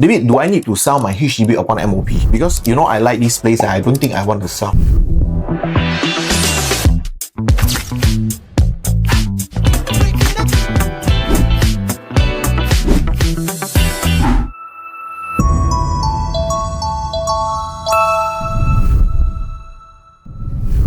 David, do I need to sell my HDB upon MOP? Because I like this place and I don't think I want to sell.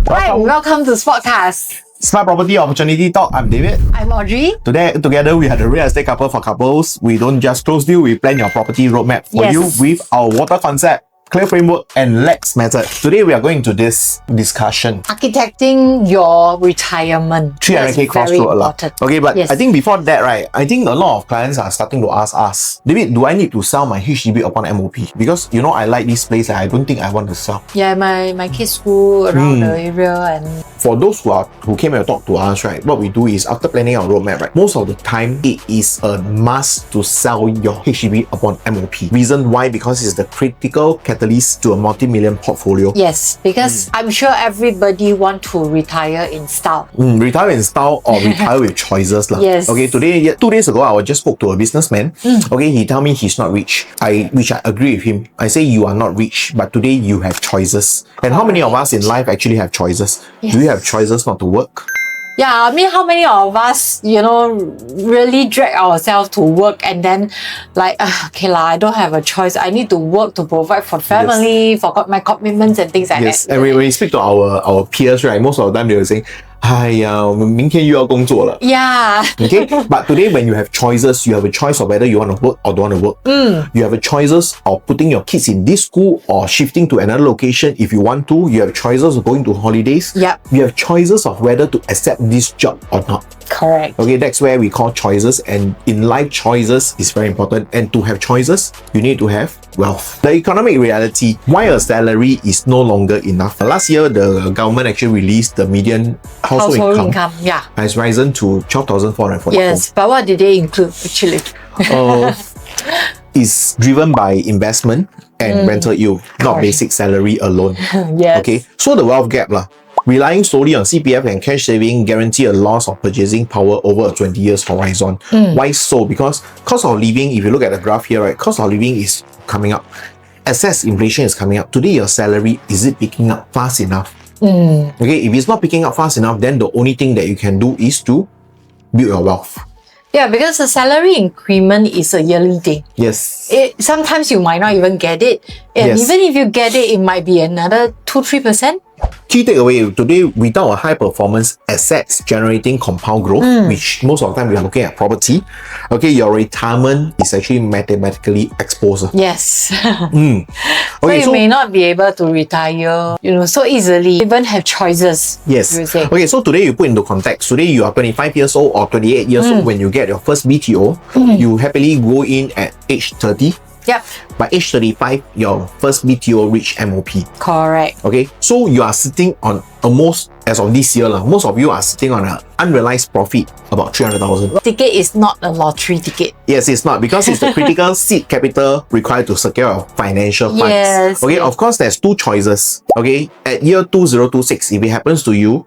Hi, welcome to SPOTCAST. Smart Property Opportunity Talk. I'm David. I'm Audrey. Today, together we are the real estate couple for couples. We don't just close deal, we plan your property roadmap for you with our water concept, clear framework, and LEX method. Today we are going to this discussion. Architecting your retirement. 300k crossroad a lot. Okay, but I think before that, right, I think a lot of clients are starting to ask us, David, do I need to sell my HDB upon MOP? Because I like this place and I don't think I want to sell. Yeah, my kids' school around the area, and for those who came and talk to us, right, what we do is after planning our roadmap, right, most of the time it is a must to sell your HDB upon MOP. Reason why? Because it's the critical catalyst to a multi-million portfolio. Yes, because I'm sure everybody want to retire in style. Retire in style or retire with choices. Yes. Okay, 2 days ago, I just spoke to a businessman. Okay, he told me he's not rich. Which I agree with him. I say you are not rich, but today you have choices. And how many of us in life actually have choices? Yes. Do you have choices not to work? Yeah, I mean, how many of us, really drag ourselves to work and then okay lah, I don't have a choice. I need to work to provide for family, for my commitments and things like that. Yes, and when we speak to our peers, right, most of the time they will say, 哎呀，我们明天又要工作了。 Yeah. Okay, but today when you have choices, you have a choice of whether you want to work or don't want to work. You have a choices of putting your kids in this school or shifting to another location if you want to. You have choices of going to holidays. Yep. You have choices of whether to accept this job or not. Correct. Okay, that's where we call choices, and in life choices is very important, and to have choices you need to have wealth. The economic reality, why a salary is no longer enough. Last year the government actually released the median household income has risen to 12,444. Yes, but what did they include actually? Is driven by investment and rental yield, not basic salary alone. Yes. Okay, so the wealth gap relying solely on CPF and cash saving guarantee a loss of purchasing power over a 20 years horizon. Why so? Because cost of living, if you look at the graph here, right, cost of living is coming up. Assess inflation is coming up. Today your salary, is it picking up fast enough? Okay, if it's not picking up fast enough, then the only thing that you can do is to build your wealth. Yeah, because the salary increment is a yearly thing. Yes. Sometimes you might not even get it. And even if you get it, it might be another 2-3%. Key takeaway today, without a high performance assets generating compound growth, which most of the time we are looking at property, okay, your retirement is actually mathematically exposed. Yes. Okay, so you may not be able to retire, so easily. Even have choices. Yes. You say. Okay, so today you put into context. Today you are 25 years old or 28 years old when you get your first BTO. You happily go in at age 30. Yep. By age 35, your first BTO reach MOP. Correct. Okay, so you are sitting on almost, as of this year, most of you are sitting on an unrealized profit about 300,000. Ticket is not a lottery ticket. Yes, it's not, because it's the critical seed capital required to secure your financial funds. Yes. Okay, of course, there's two choices. Okay, at year 2026, if it happens to you,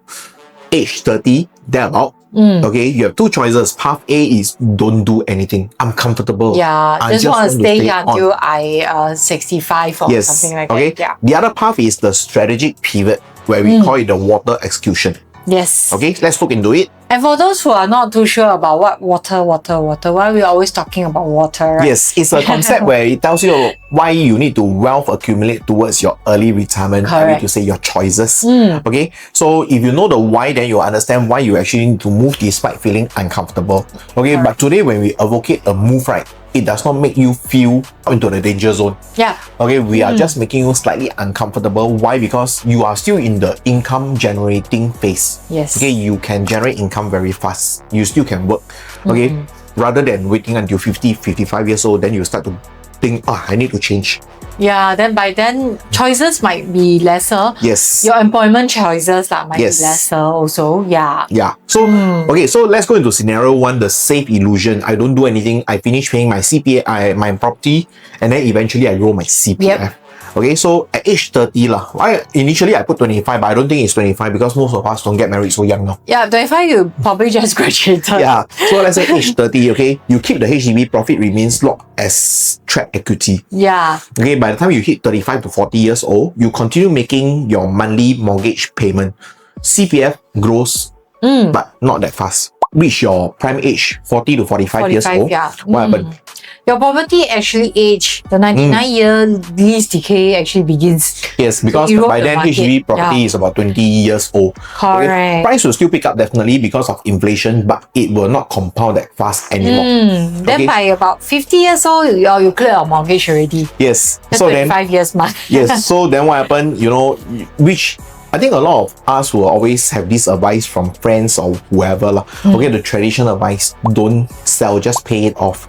age 30, thereabout, okay, you have two choices. Path A is don't do anything. I'm comfortable. Yeah, I just want to stay on. until I 65 or something like that. Yeah. The other path is the strategic pivot, where we call it the water execution. Yes. Okay, let's look into it. And for those who are not too sure about what water, why we're always talking about water, right? Yes, it's a concept where it tells you why you need to wealth accumulate towards your early retirement. Correct. I need to say your choices. Okay, so if you know the why, then you understand why you actually need to move despite feeling uncomfortable. Okay, but today when we advocate a move, right, it does not make you feel into the danger zone. Yeah. Okay, we are just making you slightly uncomfortable. Why? Because you are still in the income generating phase. Yes. Okay, you can generate income very fast. You still can work. Okay, rather than waiting until 50, 55 years old, then you start to think, I need to change. Yeah, then by then choices might be lesser. Yes. Your employment choices might be lesser also. Yeah. Yeah. So okay, so let's go into scenario one, the safe illusion. I don't do anything. I finish paying my CPF, my property, and then eventually I roll my CPF. Yep. Okay, so at age 30 lah. Initially I put 25, but I don't think it's 25 because most of us don't get married so young now. Yeah, 25 you probably just graduated. Yeah, so let's say age 30, okay, you keep the HDB, profit remains locked as trapped equity. Yeah. Okay, by the time you hit 35 to 40 years old, you continue making your monthly mortgage payment. CPF grows, but not that fast. Reach your prime age, 40 to 45 years old. Yeah. What happened? Your property actually age, the 99-year lease decay actually begins. Yes, because erode by the then market. HDB property is about 20 years old. Correct. Okay? Price will still pick up definitely because of inflation, but it will not compound that fast anymore. Then by about 50 years old, you clear your mortgage already. Yes. Just So 25 then, years month. yes. So then what happened? You know, which I think a lot of us will always have this advice from friends or whoever lah. Okay, the traditional advice: don't sell, just pay it off.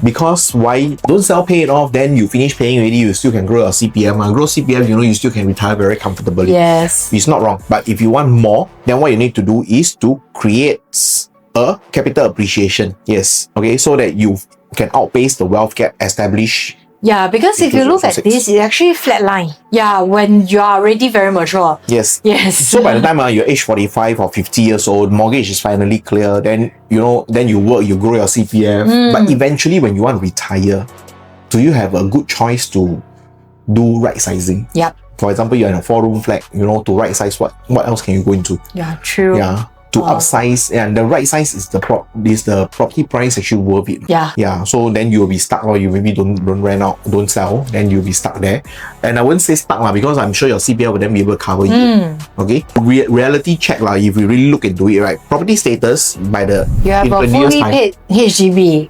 Because why? Don't sell, pay it off. Then you finish paying already, you still can grow your CPF. Grow CPF, you know, you still can retire very comfortably. Yes. It's not wrong. But if you want more, then what you need to do is to create a capital appreciation. Yes. Okay, so that you can outpace the wealth gap established. Yeah, because if you look at this, it's actually flat line. Yeah, when you are already very mature. Yes. Yes. So by the time you're age 45 or 50 years old, mortgage is finally clear, then then you work, you grow your CPF. But eventually when you want to retire, do you have a good choice to do right sizing? Yep. For example, you're in a 4-room flat, to right size what else can you go into? Yeah, true. Yeah. To upsize, and the right size is the property price actually worth it. Yeah. Yeah. So then you will be stuck, or you maybe don't rent out, don't sell, then you'll be stuck there. And I wouldn't say stuck lah, because I'm sure your CPF will then be able to cover you. Okay. Reality check lah. If you really look into it, right? Property status by the You have a fully paid HDB.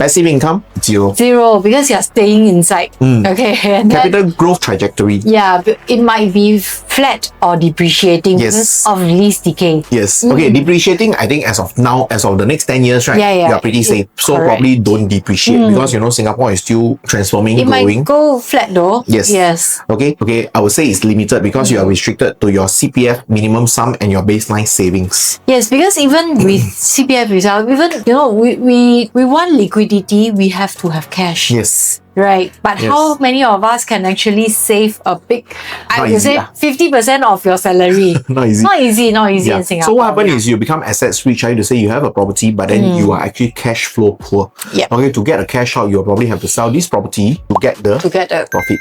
Passive income 0. Zero, because you're staying inside. Okay. And Capital growth trajectory. yeah, it might be flat or depreciating Yes. because of lease decay. Yes. Okay, depreciating, I think as of now, as of the next 10 years, right? Yeah. You're pretty safe. So Correct. probably don't depreciate because Singapore is still transforming, It growing. might go flat though. Yes. Yes. Okay, I would say it's limited because you are restricted to your CPF minimum sum and your baseline savings. Yes, because even with CPF result, even we want liquidity, we have to have cash. Yes. Right. But Yes. how many of us can actually save a big, I Not would easy say lah. 50% of your salary? Not easy. Not easy in Singapore. So what happens is you become assets rich, trying to say you have a property, but then you are actually cash flow poor. Yep. Okay, to get a cash out, you'll probably have to sell this property to get the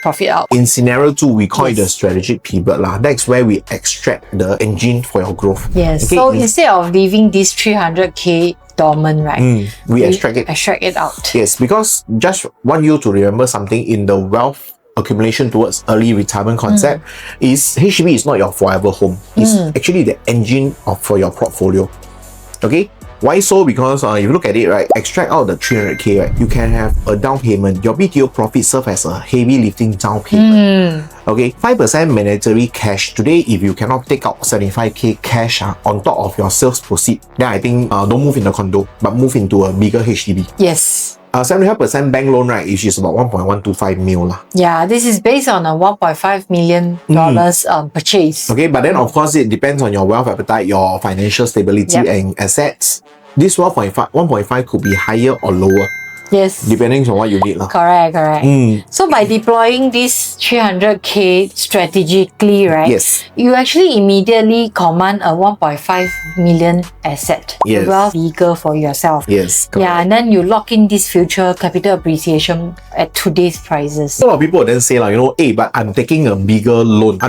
profit out. In scenario 2, we call it the strategic pivot lah. That's where we extract the engine for your growth. Yes. Okay, So instead of leaving this 300k dormant, right? We extract it. Extract it out. Yes, because just want you to remember something in the wealth accumulation towards early retirement concept is HDB is not your forever home. It's actually the engine for your portfolio. Okay? Why so? Because if you look at it, right, extract out the 300k, right, you can have a down payment. Your BTO profit serve as a heavy lifting down payment. Okay, 5% mandatory cash. Today, if you cannot take out 75k cash on top of your sales proceed, then I think don't move in the condo, but move into a bigger HDB. Yes. 75% bank loan, right, which is about 1.125 mil lah. Yeah, this is based on a $1.5 million purchase. Okay, but then of course it depends on your wealth appetite, your financial stability and assets. This 1.5 could be higher or lower. Yes. Depending on what you need lah. Correct. So by deploying this 300k strategically, right? Yes. You actually immediately command a 1.5 million asset. Yes. Well, bigger for yourself. Yes. Correct. Yeah, and then you lock in this future capital appreciation at today's prices. A lot of people then say like, hey, but I'm taking a bigger loan.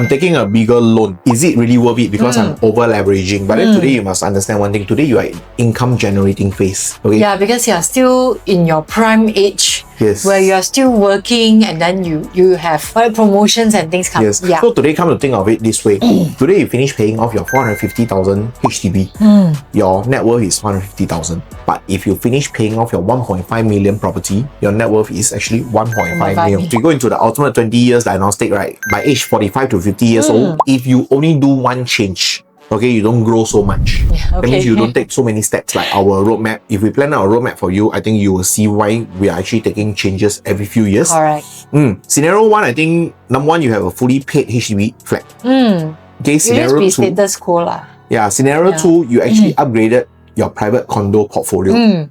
Is it really worth it? Because I'm over leveraging. But then today you must understand one thing. Today you are in income generating phase. Okay. Yeah, because you're still in your prime age. Yes. Where you're still working and then you have promotions and things come. Yes. Yeah. So today, come to think of it this way. Today you finish paying off your 450,000 HDB. Your net worth is 150,000. But if you finish paying off your 1.5 million property, your net worth is actually 1.5 million. If you go into the ultimate 20 years diagnostic, right? By age 45 to 50 years old, if you only do one change, okay, you don't grow so much. That means you don't take so many steps like our roadmap. If we plan our roadmap for you, I think you will see why we are actually taking changes every few years. Alright. Scenario 1, I think number 1, you have a fully paid HDB flat. Okay, scenario 2. Status quo lah. Yeah, scenario 2, you actually upgraded your private condo portfolio.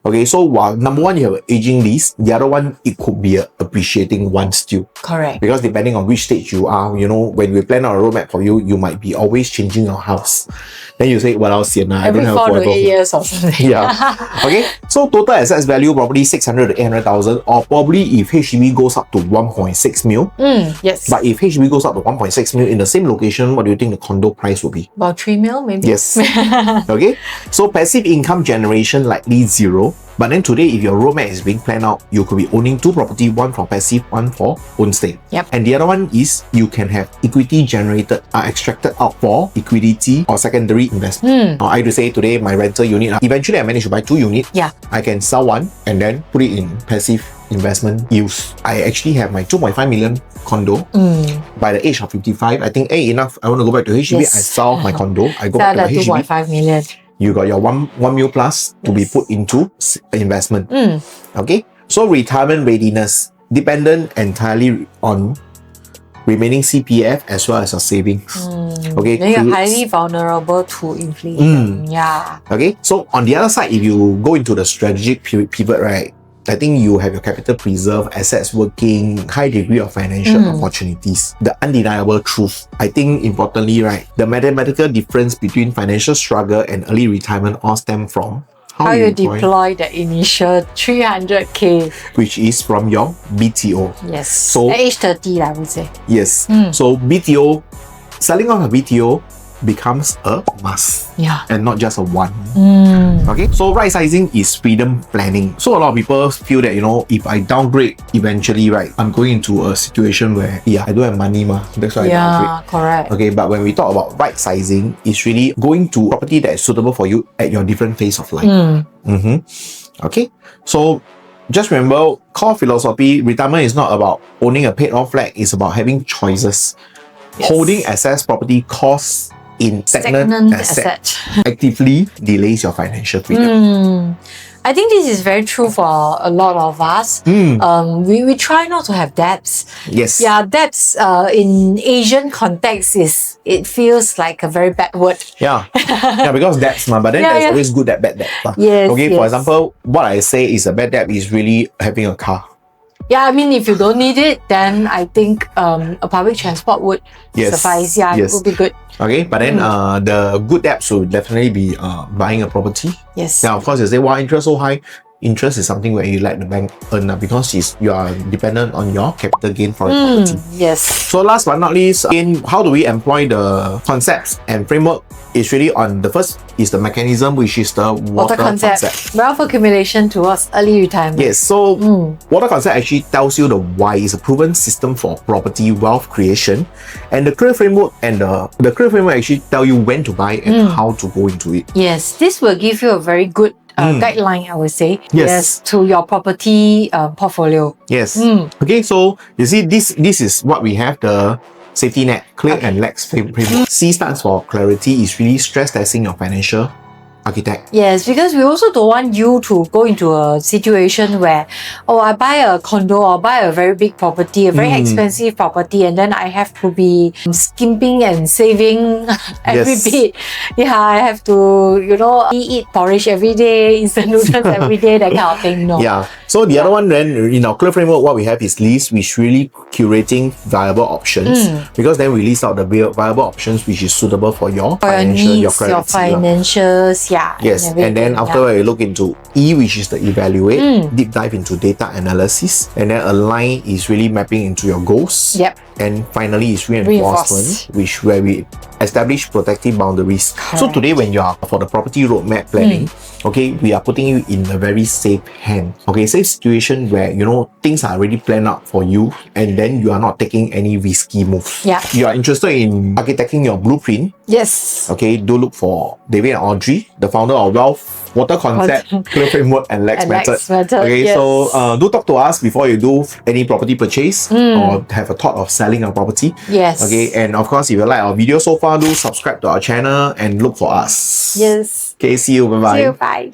Okay, so while number one, you have an aging lease, the other one, it could be a appreciating one still. Correct. Because depending on which stage you are, when we plan out a roadmap for you, you might be always changing your house. Then you say, well, I don't have Every 4 to affordable 8 years or something. Yeah. Okay. So total assets value probably 600 to 800,000, or probably if HDB goes up to 1.6 mil. Yes. But if HDB goes up to 1.6 mil in the same location, what do you think the condo price will be? About 3 mil maybe. Yes. Okay. So passive income generation likely zero. But then today, if your roadmap is being planned out, you could be owning 2 property, one for passive, one for own stay. Yep. And the other one is you can have equity generated, extracted out for liquidity or secondary investment. I do say today my rental unit, eventually I managed to buy 2 units. Yeah. I can sell one and then put it in passive investment use. I actually have my 2.5 million condo. By the age of 55, I think, hey, enough. I want to go back to HDB. Yes. I sell my condo. I go Sell back to my the HDB. 2.5 million. You got your 1 mil plus to be put into investment. Okay, so retirement readiness dependent entirely on remaining CPF as well as your savings. Okay, Then you're highly vulnerable to inflation. Yeah. Okay, so on the other side, if you go into the strategic pivot, right, I think you have your capital preserved, assets working, high degree of financial opportunities. The undeniable truth, I think importantly, right, the mathematical difference between financial struggle and early retirement all stem from How you deploy the initial 300k. which is from your BTO. Yes. So at age 30, I would say. yes, so BTO, selling off a BTO becomes a must. Yeah. And not just a want. Okay, so right sizing is freedom planning. So a lot of people feel that, if I downgrade eventually, right, I'm going into a situation where, I don't have money, that's why I downgrade. Yeah, correct. Okay, but when we talk about right sizing, it's really going to property that is suitable for you at your different phase of life. Okay, so just remember, core philosophy, retirement is not about owning a paid off flat, it's about having choices. Yes. Holding excess property costs in stagnant asset actively delays your financial freedom. I think this is very true for a lot of us. We try not to have debts. Yes. Yeah, debts in Asian context it feels like a very bad word. Yeah. Because debts, but then there's always good debt, bad debt. Yes. Okay, for example, what I say is a bad debt is really having a car. Yeah, I mean, if you don't need it, then I think a public transport would suffice. Yeah, it would be good. Okay, but then the good debts would definitely be buying a property. Yes. Now, of course, you say, why interest so high? Interest is something where you let the bank earn because you are dependent on your capital gain for a property. Yes. So last but not least, again, how do we employ the concepts and framework? Is really on the first is the mechanism, which is the water concept. Wealth accumulation towards early retirement. Yes, so water concept actually tells you the why. Is a proven system for property wealth creation, and the clear framework the clear framework actually tell you when to buy and how to go into it. Yes, this will give you a very good guideline, I would say. Yes. To your property portfolio. Yes. Okay, so you see this is what we have, the safety net, clear and lax framework. C stands for clarity, is really stress testing your financial architect. Yes, because we also don't want you to go into a situation where, I buy a condo or buy a very big property, a very expensive property, and then I have to be skimping and saving every bit. Yeah, I have to, eat porridge every day, instant noodles every day, that kind of thing. No. Yeah. So the other one then, in our clear framework, what we have is list, which really curating viable options, because then we list out the viable options which is suitable for your financial, needs, your credit. your financials, Yes, and then after you look into E, which is the evaluate, deep dive into data analysis, and then align is really mapping into your goals. Yep. And finally is reinforcement, where we establish protective boundaries. Correct. So today when you are for the property roadmap planning, okay, we are putting you in a very safe hand. Okay, safe situation where things are already planned out for you, and then you are not taking any risky moves. Yeah. You are interested in architecting your blueprint. Yes. Okay, do look for David and Audrey, the founder of Wealth, Water Concept, Clear Framework, and Lex Method. Okay, so do talk to us before you do any property purchase or have a thought of selling a property. Yes. Okay, and of course, if you like our video so far, do subscribe to our channel and look for us. Yes. Okay, see you. Bye bye. See you. Bye.